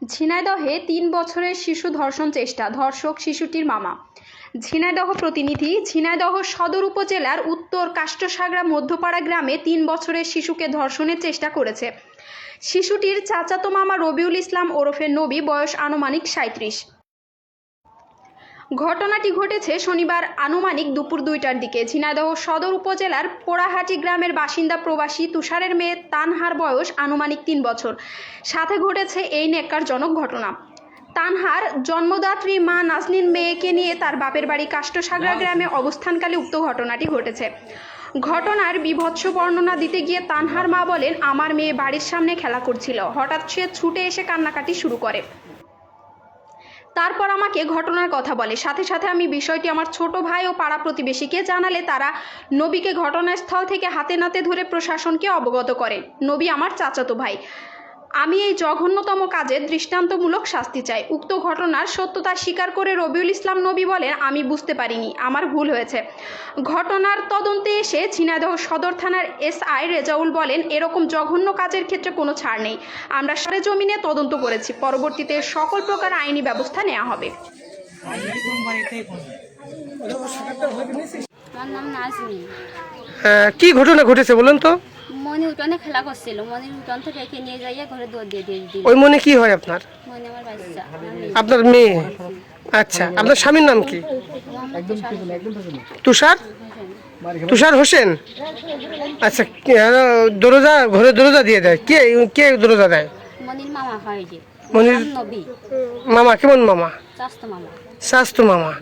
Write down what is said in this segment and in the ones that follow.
ঝিনাইদহে ৩ বছরের শিশু ধর্ষণ চেষ্টা, ধর্ষক শিশুটির মামা। ঝিনাইদহ প্রতিনিধি। ঝিনাইদহ সদর উপজেলার উত্তর কাষ্টসাগরা মধ্যপাড়া গ্রামে ৩ বছরের শিশুকে ধর্ষণের চেষ্টা করেছে শিশুটির চাচাতো মামা রবিউল ইসলাম ওরফে নবী, বয়স আনুমানিক ৩৭। ঘটনাটি ঘটেছে শনিবার আনুমানিক দুপুর ২টার দিকে। ঝিনাইদহ সদর উপজেলার পোড়াহাটি গ্রামের বাসিন্দা প্রবাসী তুষারের মেয়ে তানহার বয়স আনুমানিক ৩ বছর। সাথে ঘটেছে এই ন্যাক্কারজনক ঘটনা। তানহার জন্মদাত্রী মা নাজনীন মেয়েকে নিয়ে তার বাপের বাড়ি কাষ্টসাগরা গ্রামে অবস্থানকালে উক্ত ঘটনাটি ঘটেছে। ঘটনার বীভৎস বর্ণনা দিতে গিয়ে তানহার মা বলেন, আমার মেয়ে বাড়ির সামনে খেলা করছিল, হঠাৎ সে ছুটে এসে কান্নাকাটি শুরু করে। তারপর আমাকে ঘটনার কথা বলে। সাথে সাথে আমি বিষয়টি আমার ছোট ভাই ও পাড়া প্রতিবেশীকে জানালে তারা নবীকে ঘটনাস্থল থেকে হাতে নাতে ধরে প্রশাসনকে অবগত করে। নবী আমার চাচাতো ভাই। আমি এই জঘন্যতম কাজের দৃষ্টান্তমূলক শাস্তি চাই। উক্ত ঘটনার সত্যতা স্বীকার করে রবিউল ইসলাম নবী বলেন, আমি বুঝতে পারিনি, আমার ভুল হয়েছে। ঘটনার তদন্তে এসে ঝিনাইদহ সদর থানার এসআই রেজাউল বলেন, এরকম জঘন্য কাজের ক্ষেত্রে কোনো ছাড় নেই। আমরা সরেজমিনে তদন্ত করেছি, পরবর্তীতে সকল প্রকার আইনি ব্যবস্থা নেওয়া হবে। আমার নাম নাজনীন। কি ঘটনা ঘটেছে বলুন তো? মনি উঠানে খেলা করছিল, মনির উঠান থেকে একে নিয়ে যাইয়া ঘরে দৌড় দিয়ে দিল। ওই মনে কি হয় আপনার? মনি আমার বাচ্চা, আপনার মেয়ে? আচ্ছা, আপনার স্বামীর নাম কি? তুষার? তুষার হোসেন। আচ্ছা, দরজা ঘরে দরজা দিয়ে দেয় কে? কে দরজা দেয়? মনির মামা হয় যে মনির নবী, মামা? কেমন মামা? চাস্তো মামা। শাস্তু মামা।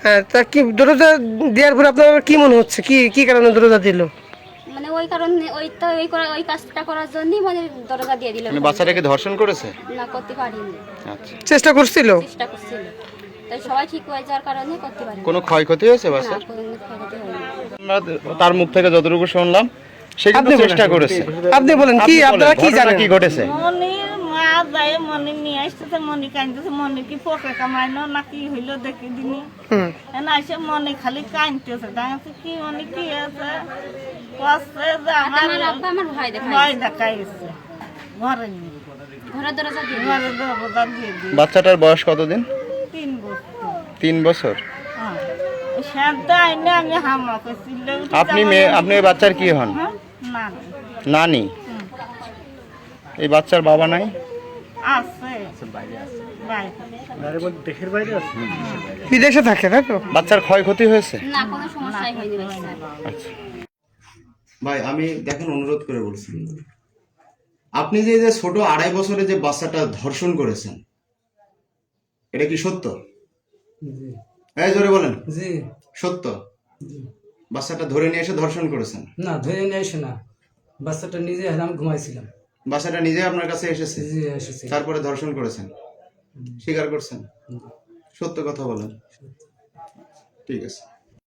হ্যাঁ, তা কি দরজা দেওয়ার পর আপনার কি মনে হচ্ছে? কি কি কারণে দরজা দিল? মানে ওই কারণে ওই কাজটা করার জন্যই মানে দরজা দিয়ে দিল। মানে বাচ্চাটাকে ধর্ষণ করেছে? না, করতে পারিনি। আচ্ছা, চেষ্টা করছিল? চেষ্টা করছিল, তাই সবাই ঠিক হয়ে যাওয়ার কারণে করতে পারিনি। কোনো ক্ষয়ক্ষতি হয়েছে না, বাচ্চার? কোনো ক্ষয়ক্ষতি হয়নি। আমরা তার মুখ থেকে যতটুকু শুনলাম সে কিন্তু চেষ্টা করেছে। আপনি বলেন, কি আপনারা কি জানেন কি ঘটেছে? মনির মা যায়, মনি নিয়ে আসতেছে, মনি কাঁদতেছে, মনি কি পোকে কামাইনো না কি হইলো দেখে দিনি। এসে মনি খালি কাঁদতেছে, ডাঙাচ্ছে কি মনি কি আছে, কষ্ট যে আমার আব্বা আমার ভয় দেখায়, ভয় দেখাইছে ঘরে নিয়ে, ঘরের দরজা দিয়ে ঘরে দরজা দিয়ে দিই। বাচ্চাটার বয়স কতদিন? 3 বছর। 3 বছর। হ্যাঁ, শান্ত আইনে আমি হামলা করছিল। আপনি এই বাচ্চার কি হন? না, নানি। এই বাচ্চার বাবা নাই? আছে বাইরে। বিদেশে থাকে, তাই তো? বাচ্চার ক্ষয়ক্ষতি হয়েছে? না, কোনো সমস্যাই হয়নি বাচ্চার। আচ্ছা, ভাই আমি দেখেন অনুরোধ করে বলছি, আপনি যে যে ছোট 2.5 বছরের যে বাচ্চাটা ধর্ষণ করেছেন, এটা কি সত্য? এই জোরে বলেন। জি সত্য? বাচ্চাটা ধরে নিয়ে এসে ধর্ষণ করেছেন? না, ধরে নিয়ে এসে না, বাচ্চাটা নিজে হেলাম ঘুমাইছিলাম। বাচ্চাটা নিজে আপনার কাছে এসেছে? জি এসেছে। তারপরে ধর্ষণ করেছেন, স্বীকার করছেন? সত্য কথা বলেন। ঠিক আছে।